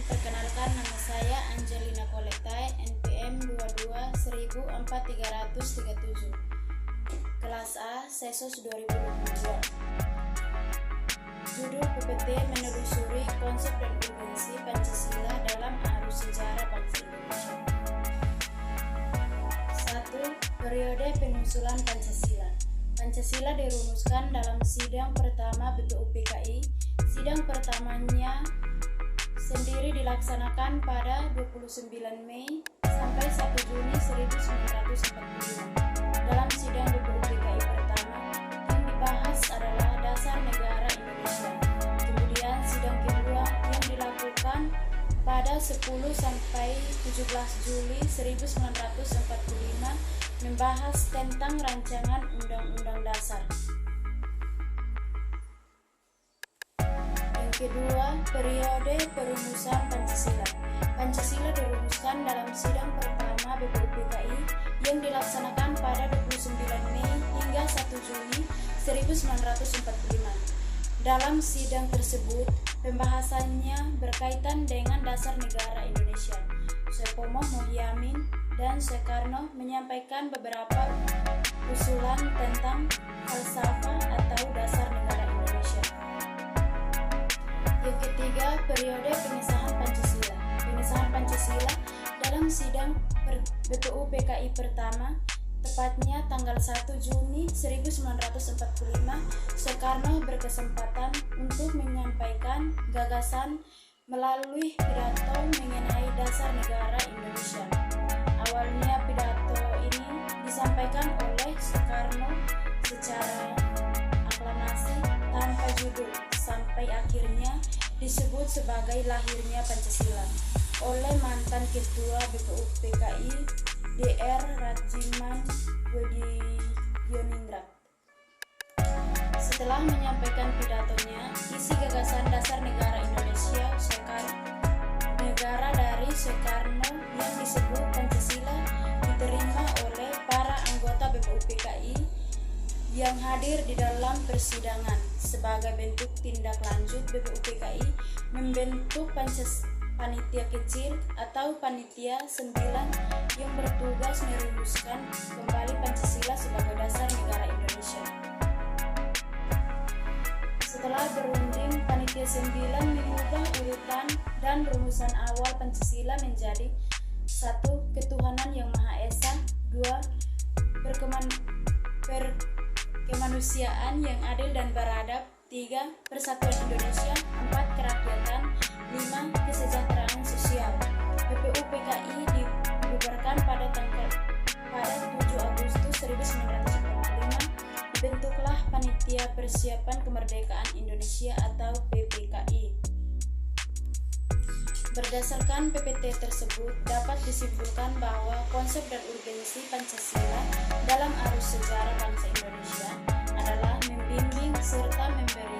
Perkenalkan, nama saya Angelina Kolektai, NPM 22 14337, kelas A, Sesos 2022. Judul PPT menelusuri konsep dan urgensi Pancasila dalam arus sejarah bangsa Indonesia. 1. Periode penusulan Pancasila. Pancasila dirumuskan dalam sidang pertama BPUPKI. Sidang pertamanya sendiri dilaksanakan pada 29 Mei sampai 1 Juni 1945. Dalam sidang BPUPKI pertama, yang dibahas adalah dasar negara Indonesia. Kemudian sidang kedua yang dilakukan pada 10 sampai 17 Juli 1945 membahas tentang rancangan Undang-Undang Dasar. Yang kedua, periode perumusan Pancasila. Pancasila dirumuskan dalam sidang pertama BPUPKI yang dilaksanakan pada 29 Mei hingga 1 Juni 1945. Dalam sidang tersebut, pembahasannya berkaitan dengan dasar negara Indonesia. Sutomo Muhyiddin dan Soekarno menyampaikan beberapa usulan tentang falsafah atau dasar negara Indonesia. Yang ketiga, periode pengesahan Pancasila. Pengesahan Pancasila dalam sidang BPUPKI pertama, tepatnya tanggal 1 Juni 1945, Soekarno berkesempatan untuk menyampaikan gagasan melalui pidato mengenai dasar negara Indonesia. Awalnya pidato ini disampaikan oleh Soekarno secara aklamasi tanpa judul, sampai akhirnya disebut sebagai lahirnya Pancasila oleh mantan Ketua BPUPKI Dr. Rajiman Wediyoningrat. Setelah menyampaikan pidatonya, isi gagasan dasar negara Indonesia negara dari Soekarno yang disebut Pancasila diterima oleh para anggota BPUPKI yang hadir di dalam persidangan. Sebagai bentuk tindak lanjut, BPUPKI membentuk panitia kecil atau panitia 9 yang bertugas merumuskan kembali Pancasila sebagai dasar negara Indonesia. Setelah berunding, panitia 9 mengubah urutan dan rumusan awal Pancasila menjadi 1. Ketuhanan yang Maha Esa, 2. Kemanusiaan yang adil dan beradab, 3. Persatuan Indonesia, 4. Kerakyatan, 5. Kesejahteraan sosial. BPUPKI dibubarkan pada 7 Agustus 1945. Dibentuklah Panitia Persiapan Kemerdekaan Indonesia atau PPKI. Berdasarkan PPT tersebut, dapat disimpulkan bahwa konsep dan urgensi Pancasila dalam arus sejarah bangsa Indonesia adalah membimbing serta memberi